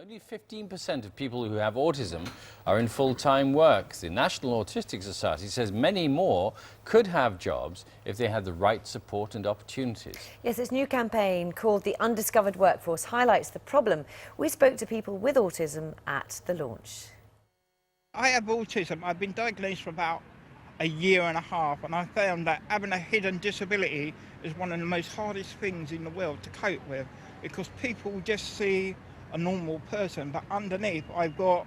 Only 15% of people who have autism are in full-time work. The National Autistic Society says many more could have jobs if they had the right support and opportunities. Yes, its new campaign called The Undiscovered Workforce highlights the problem. We spoke to people with autism at the launch. I have autism. I've been diagnosed for about a year and a half, and I found that having a hidden disability is one of the most hardest things in the world to cope with, because people just see a normal person, but underneath I've got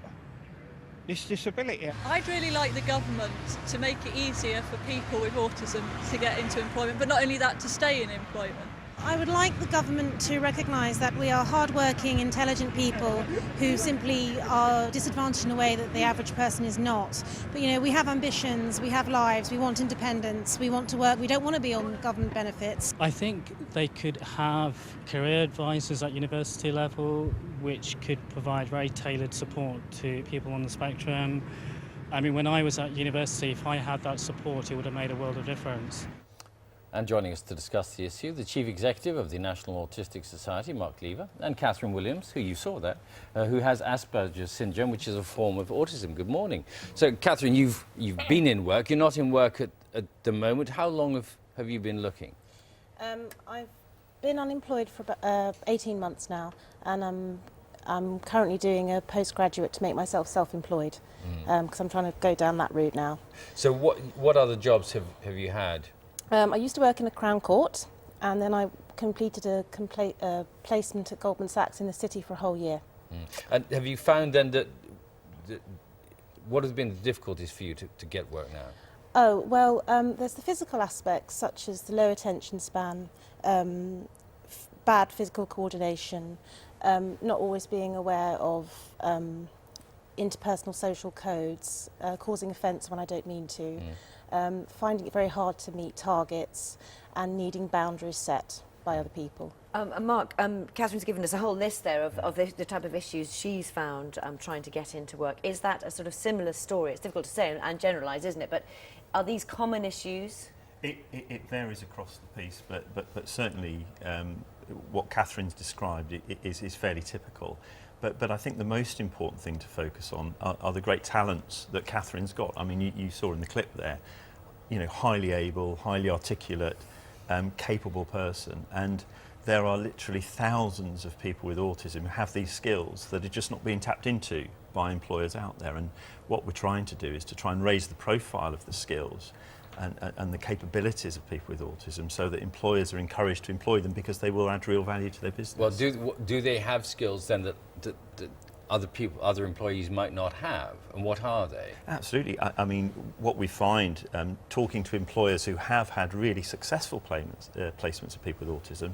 this disability. I'd really like the government to make it easier for people with autism to get into employment, but not only that, to stay in employment. I would like the government to recognise that we are hard-working, intelligent people who simply are disadvantaged in a way that the average person is not. But you know, we have ambitions, we have lives, we want independence, we want to work, we don't want to be on government benefits. I think they could have career advisors at university level which could provide very tailored support to people on the spectrum. I mean, when I was at university, if I had that support, it would have made a world of difference. And joining us to discuss the issue, the Chief Executive of the National Autistic Society, Mark Lever, and Catherine Williams, who you saw there, who has Asperger's syndrome, which is a form of autism. Good morning. So, Catherine, you've been in work. You're not in work at the moment. How long have you been looking? I've been unemployed for about 18 months now, and I'm currently doing a postgraduate to make myself self-employed, because I'm trying to go down that route now. So what other jobs have you had? I used to work in a Crown Court, and then I completed a placement at Goldman Sachs in the city for a whole year. And have you found then that what has been the difficulties for you to get work now? Oh, well, there's the physical aspects, such as the low attention span, bad physical coordination, not always being aware of interpersonal social codes, causing offence when I don't mean to. Finding it very hard to meet targets and needing boundaries set by other people. Mark, Catherine's given us a whole list there of the type of issues she's found trying to get into work. Is that a sort of similar story? It's difficult to say and generalise, isn't it? But are these common issues? It varies across the piece, but certainly what Catherine's described is fairly typical. But I think the most important thing to focus on are the great talents that Catherine's got. I mean, you saw in the clip there, you know, highly able, highly articulate, capable person. And there are literally thousands of people with autism who have these skills that are just not being tapped into by employers out there. And what we're trying to do is to try and raise the profile of the skills and the capabilities of people with autism, so that employers are encouraged to employ them because they will add real value to their business. Well, do they have skills then that other employees might not have, and what are they? Absolutely. I mean, what we find talking to employers who have had really successful placements of people with autism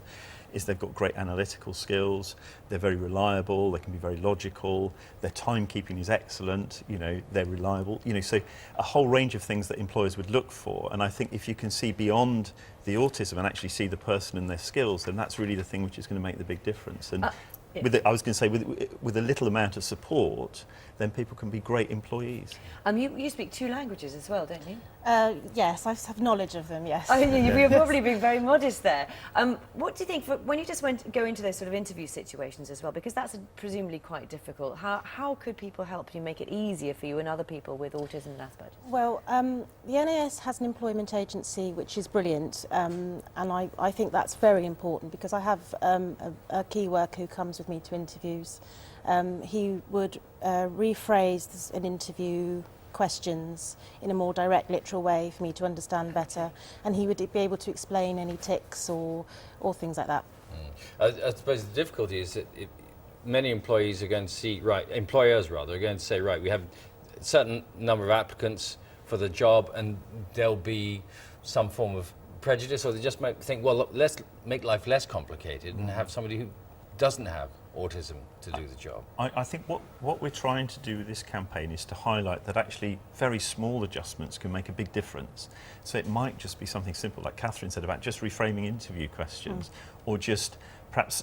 is they've got great analytical skills, they're very reliable, they can be very logical, their timekeeping is excellent, you know, they're reliable, you know, so a whole range of things that employers would look for. And I think if you can see beyond the autism and actually see the person and their skills, then that's really the thing which is going to make the big difference. And I was going to say, with a little amount of support, then people can be great employees. You speak 2 languages as well, don't you? Yes, I have knowledge of them, yes. Oh, you're probably being very modest there. What do you think, when you just go into those sort of interview situations as well, because that's presumably quite difficult, how could people help you make it easier for you and other people with autism and Asperger's? Well, the NAS has an employment agency which is brilliant, and I think that's very important, because I have a key worker who comes with me to interviews. He would rephrase an interview questions in a more direct, literal way for me to understand better, and he would be able to explain any tics or things like that. I suppose the difficulty is that many employees are going to see, employers rather, are going to say, right, we have a certain number of applicants for the job, and there'll be some form of prejudice, or they just might think, well, look, let's make life less complicated and have somebody who doesn't have autism to do the job. I think what we're trying to do with this campaign is to highlight that actually very small adjustments can make a big difference. So it might just be something simple, like Catherine said, about just reframing interview questions, or just perhaps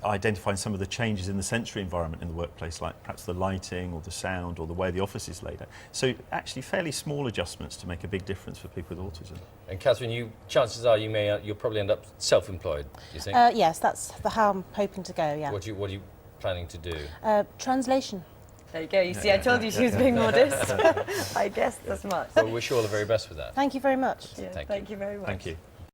identifying some of the changes in the sensory environment in the workplace, like perhaps the lighting or the sound or the way the office is laid out. So actually fairly small adjustments to make a big difference for people with autism. And Catherine, chances are you'll probably end up self-employed, do you think? Yes, that's how I'm hoping to go, yeah. What do you planning to do? Translation. There you go. You see, I told you she was being modest. I guessed as much. Well, wish you all the very best with that. Thank you very much. Yeah, Thank thank you very much. Thank you.